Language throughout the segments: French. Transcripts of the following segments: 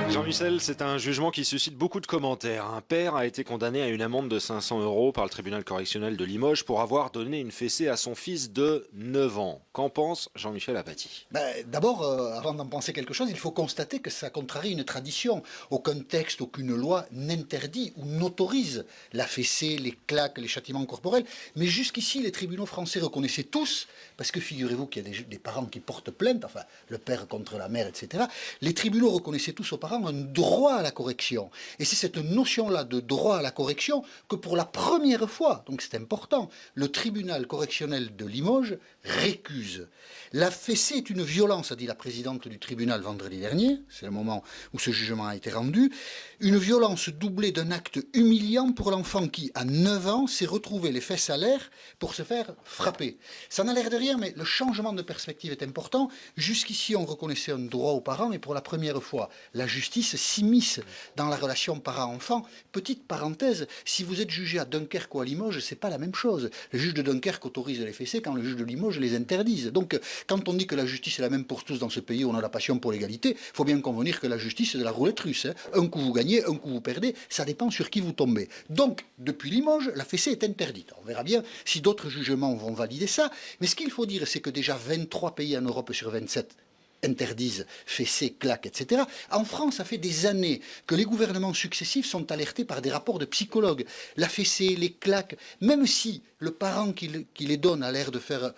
Jean-Michel, c'est un jugement qui suscite beaucoup de commentaires. Un père a été condamné à une amende de 500 € par le tribunal correctionnel de Limoges pour avoir donné une fessée à son fils de 9 ans. Qu'en pense Jean-Michel Apathy? D'abord, avant d'en penser quelque chose, il faut constater que ça contrarie une tradition. Aucun texte, aucune loi n'interdit ou n'autorise la fessée, les claques, les châtiments corporels. Mais jusqu'ici, les tribunaux français reconnaissaient tous, parce que figurez-vous qu'il y a des parents qui portent plainte, enfin le père contre la mère, etc. Les tribunaux reconnaissaient tous aux parents un droit à la correction. Et c'est cette notion-là de droit à la correction que pour la première fois, donc c'est important, le tribunal correctionnel de Limoges récuse. La fessée est une violence, a dit la présidente du tribunal vendredi dernier, c'est le moment où ce jugement a été rendu, une violence doublée d'un acte humiliant pour l'enfant qui, à 9 ans, s'est retrouvé les fesses à l'air pour se faire frapper. Ça n'a l'air de rien, mais le changement de perspective est important. Jusqu'ici, on reconnaissait un droit aux parents, et pour la première fois, la justice s'immisce dans la relation parent-enfant. Petite parenthèse, si vous êtes jugé à Dunkerque ou à Limoges, c'est pas la même chose. Le juge de Dunkerque autorise les fessées quand le juge de Limoges les interdise. Donc, quand on dit que la justice est la même pour tous dans ce pays où on a la passion pour l'égalité, il faut bien convenir que la justice, c'est de la roulette russe. Un coup vous gagnez, un coup vous perdez, ça dépend sur qui vous tombez. Donc, depuis Limoges, la fessée est interdite. On verra bien si d'autres jugements vont valider ça. Mais ce qu'il faut dire, c'est que déjà 23 pays en Europe sur 27 interdisent fessées, claques, etc. En France, ça fait des années que les gouvernements successifs sont alertés par des rapports de psychologues. La fessée, les claques, même si le parent qui les donne a l'air de faire,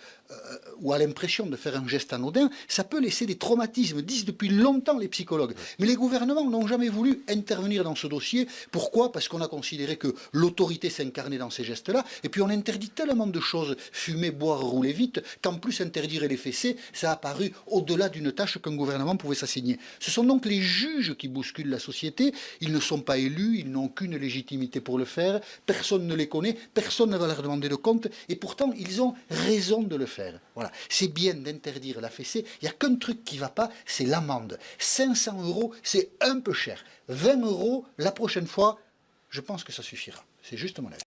ou a l'impression de faire un geste anodin, ça peut laisser des traumatismes, disent depuis longtemps les psychologues. Mais les gouvernements n'ont jamais voulu intervenir dans ce dossier. Pourquoi? Parce qu'on a considéré que l'autorité s'incarnait dans ces gestes-là, et puis on interdit tellement de choses, fumer, boire, rouler vite, qu'en plus interdire les fessées, ça a apparu au-delà d'une tâche qu'un gouvernement pouvait s'assigner. Ce sont donc les juges qui bousculent la société, ils ne sont pas élus, ils n'ont qu'une légitimité pour le faire, personne ne les connaît, personne ne va leur demander de compte, et pourtant ils ont raison de le faire. Voilà. C'est bien d'interdire la fessée, il n'y a qu'un truc qui ne va pas, c'est l'amende. 500 €, c'est un peu cher. 20 € la prochaine fois, je pense que ça suffira. C'est juste mon avis.